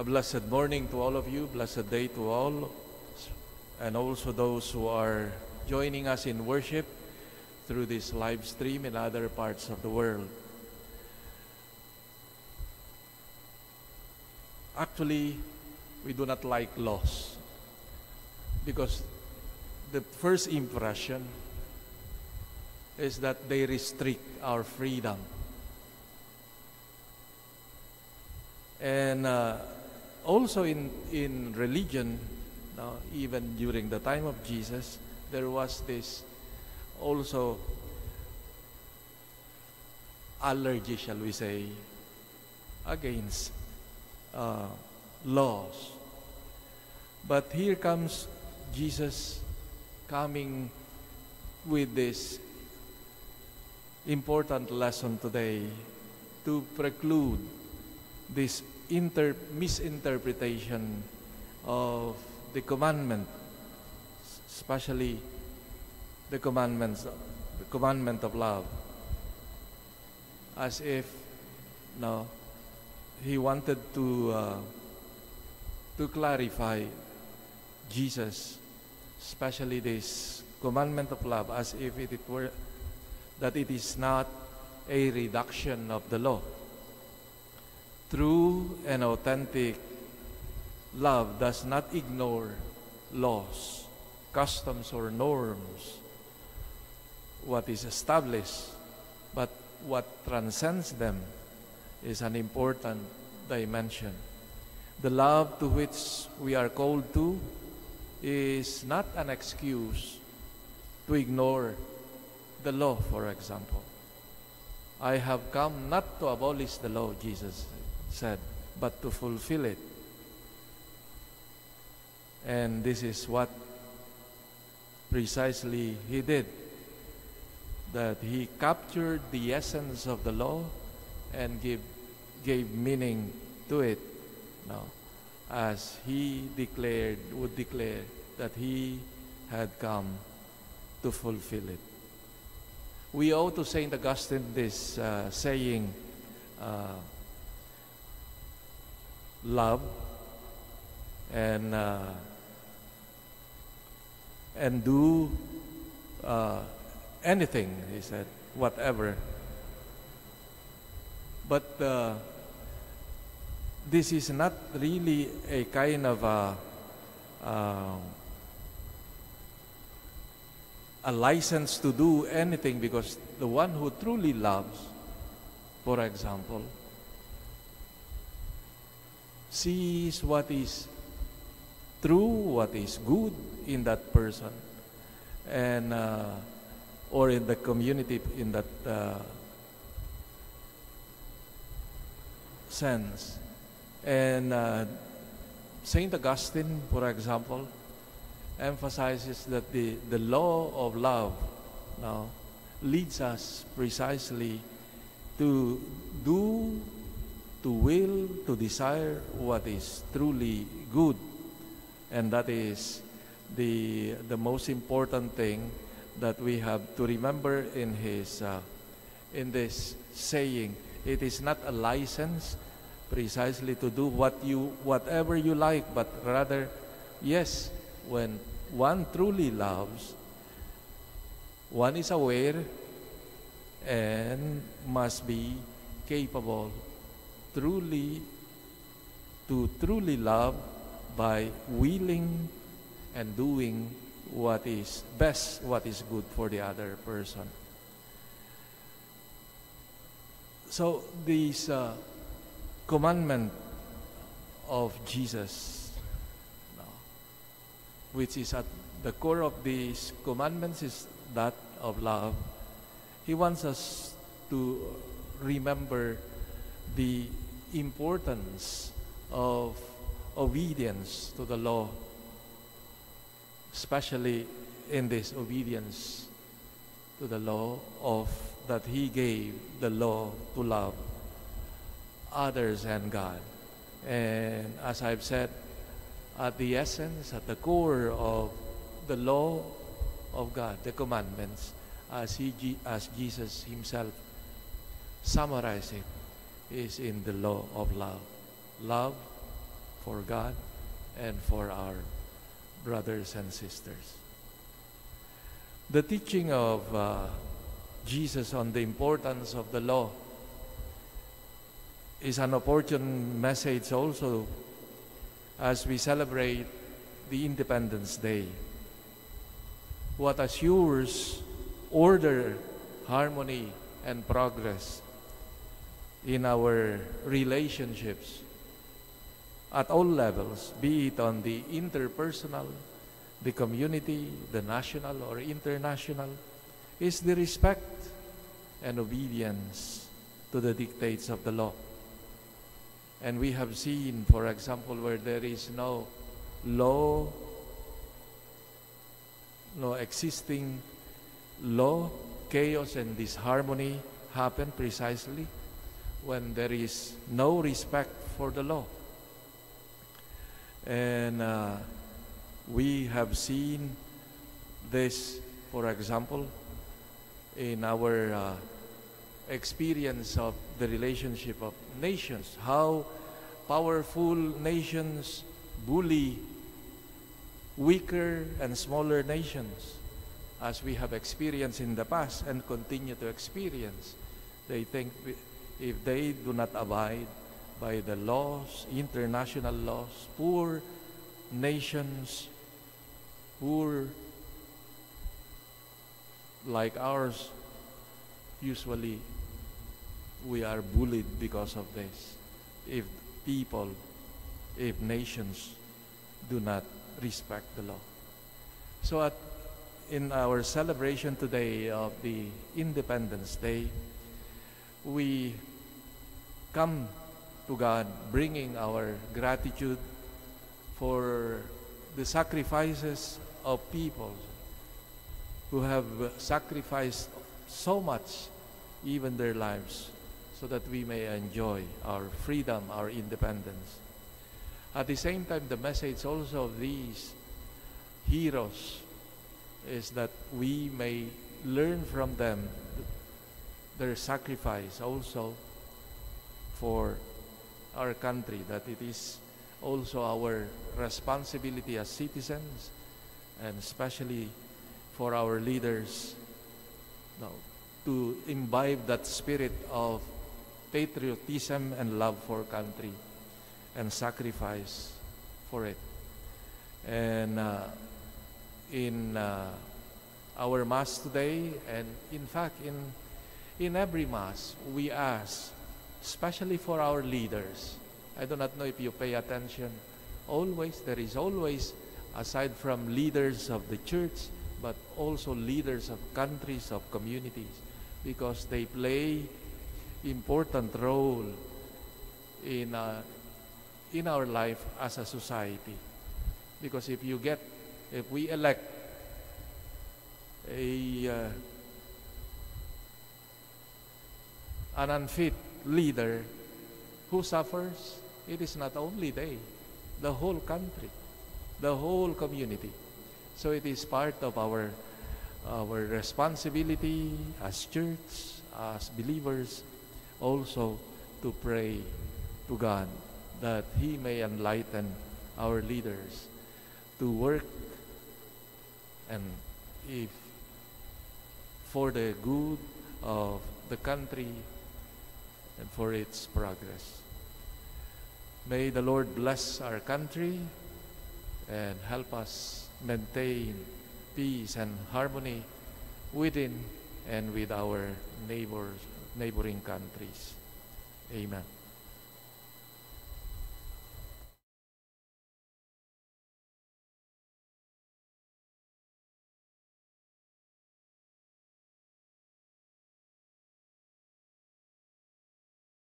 A blessed morning to all of you, blessed day to all, and also those who are joining us in worship through this live stream in other parts of the world. Actually, we do not like laws because the first impression is that they restrict our freedom. And also in religion, even during the time of Jesus, there was this also allergy, shall we say, against laws. But here comes Jesus coming with this important lesson today to preclude this misinterpretation of the commandment, especially the commandment of love, as if he wanted to clarify Jesus, especially this commandment of love, as if it were that it is not a reduction of the law. True and authentic love does not ignore laws, customs, or norms, what is established, but what transcends them is an important dimension. The love to which we are called to is not an excuse to ignore the law, for example. I have come not to abolish the law, Jesus said, but to fulfill it. And this is what precisely he did, that he captured the essence of the law and gave meaning to it, as he would declare that he had come to fulfill it. We owe to Saint Augustine this saying, love and do anything, he said, whatever. But this is not really a kind of a license to do anything, because the one who truly loves, for example, sees what is true, what is good in that person, and or in the community in that sense. And Saint Augustine, for example, emphasizes that the law of love leads us precisely to do, to will, to desire what is truly good. And that is the most important thing that we have to remember in his in this saying. It is not a license precisely to do whatever you like, but rather, yes, when one truly loves, one is aware and must be capable to truly love by willing and doing what is best, what is good for the other person. So this commandment of Jesus, which is at the core of these commandments, is that of love. He wants us to remember the importance of obedience to the law, especially in this obedience to the law of that he gave the law to love others and God. And as I've said, at the essence, at the core of the law of God, the commandments, as Jesus himself summarized it, is in the law of love. Love for God and for our brothers and sisters. The teaching of Jesus on the importance of the law is an opportune message also as we celebrate the Independence Day. What assures order, harmony, and progress in our relationships at all levels, be it on the interpersonal, the community, the national or international, is the respect and obedience to the dictates of the law. And we have seen, for example, where there is no law, no existing law, chaos and disharmony happen precisely when there is no respect for the law. And we have seen this, for example, in our experience of the relationship of nations, how powerful nations bully weaker and smaller nations, as we have experienced in the past and continue to experience. They think if they do not abide by the laws, international laws, poor nations, poor like ours, usually we are bullied because of this. If nations do not respect the law. So in our celebration today of the Independence Day, we come to God bringing our gratitude for the sacrifices of people who have sacrificed so much, even their lives, so that we may enjoy our freedom, our independence. At the same time, the message also of these heroes is that we may learn from them their sacrifice also for our country, that it is also our responsibility as citizens, and especially for our leaders, to imbibe that spirit of patriotism and love for country and sacrifice for it. And in our Mass today, and in fact in every Mass, we ask, especially for our leaders. I do not know if you pay attention. There is always, aside from leaders of the church, but also leaders of countries, of communities, because they play important role in our life as a society. Because if we elect an unfit leader, who suffers? It is not only they, the whole country, the whole community. So it is part of our responsibility as church, as believers, also to pray to God that He may enlighten our leaders to work and for the good of the country and for its progress. May the Lord bless our country and help us maintain peace and harmony within and with our neighboring countries. Amen.